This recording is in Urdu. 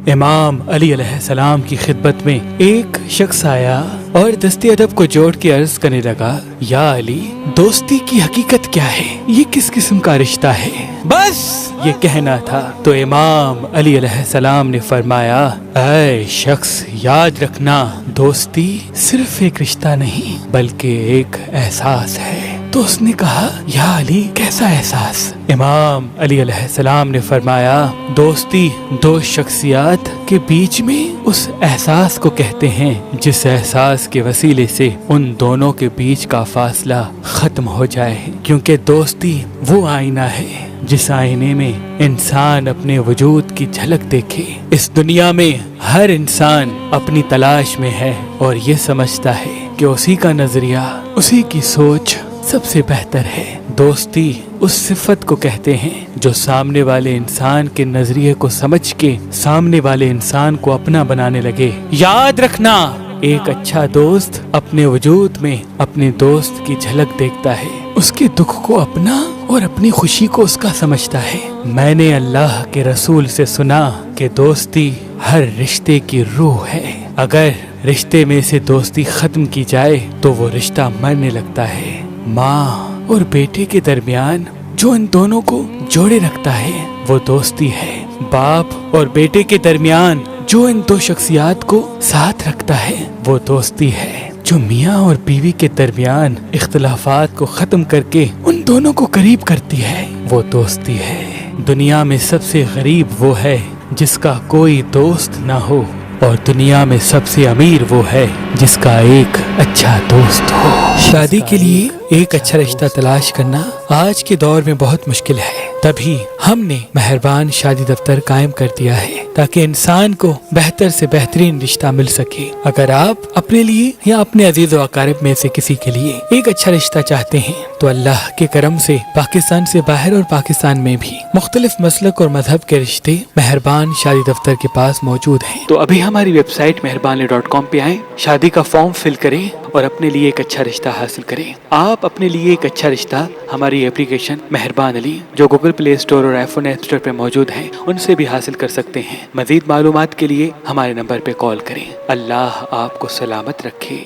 امام علی علیہ السلام کی خدمت میں ایک شخص آیا اور دست ادب کو جوڑ کے عرض کرنے لگا، یا علی، دوستی کی حقیقت کیا ہے؟ یہ کس قسم کا رشتہ ہے؟ بس یہ کہنا تھا تو امام علی علیہ السلام نے فرمایا، اے شخص، یاد رکھنا، دوستی صرف ایک رشتہ نہیں بلکہ ایک احساس ہے۔ تو اس نے کہا، یا علی، کیسا احساس؟ امام علی علیہ السلام نے فرمایا، دوستی دو شخصیات کے بیچ میں اس احساس کو کہتے ہیں جس احساس کے وسیلے سے ان دونوں کے بیچ کا فاصلہ ختم ہو جائے، کیونکہ دوستی وہ آئینہ ہے جس آئینے میں انسان اپنے وجود کی جھلک دیکھے۔ اس دنیا میں ہر انسان اپنی تلاش میں ہے اور یہ سمجھتا ہے کہ اسی کا نظریہ، اسی کی سوچ سب سے بہتر ہے۔ دوستی اس صفت کو کہتے ہیں جو سامنے والے انسان کے نظریے کو سمجھ کے سامنے والے انسان کو اپنا بنانے لگے۔ یاد رکھنا، ایک اچھا دوست اپنے وجود میں اپنے دوست کی جھلک دیکھتا ہے، اس کے دکھ کو اپنا اور اپنی خوشی کو اس کا سمجھتا ہے۔ میں نے اللہ کے رسول سے سنا کہ دوستی ہر رشتے کی روح ہے۔ اگر رشتے میں سے دوستی ختم کی جائے تو وہ رشتہ مرنے لگتا ہے۔ ماں اور بیٹے کے درمیان جو ان دونوں کو جوڑے رکھتا ہے وہ دوستی ہے۔ باپ اور بیٹے کے درمیان جو ان دو شخصیات کو ساتھ رکھتا ہے وہ دوستی ہے۔ جو میاں اور بیوی کے درمیان اختلافات کو ختم کر کے ان دونوں کو قریب کرتی ہے وہ دوستی ہے۔ دنیا میں سب سے غریب وہ ہے جس کا کوئی دوست نہ ہو، اور دنیا میں سب سے امیر وہ ہے جس کا ایک اچھا دوست ہو۔ شادی کے لیے ایک اچھا رشتہ تلاش کرنا آج کے دور میں بہت مشکل ہے، تبھی ہم نے مہربان شادی دفتر قائم کر دیا ہے تاکہ انسان کو بہتر سے بہترین رشتہ مل سکے۔ اگر آپ اپنے لیے یا اپنے عزیز و اقارب میں سے کسی کے لیے ایک اچھا رشتہ چاہتے ہیں تو اللہ کے کرم سے پاکستان سے باہر اور پاکستان میں بھی مختلف مسلک اور مذہب کے رشتے مہربان شادی دفتر کے پاس موجود ہیں۔ تو ابھی ہماری ویب سائٹ مہربان.com پہ آئیں، شادی کا فارم فل کریں اور اپنے لیے ایک اچھا رشتہ حاصل کریں۔ آپ اپنے لیے ایک اچھا رشتہ ہماری اپلیکیشن مہربان علی جو گوگل پلے اسٹور اور آئی فون ایپ اسٹور پہ موجود ہیں ان سے بھی حاصل کر سکتے ہیں۔ مزید معلومات کے لیے ہمارے نمبر پہ کال کریں۔ اللہ آپ کو سلامت رکھے۔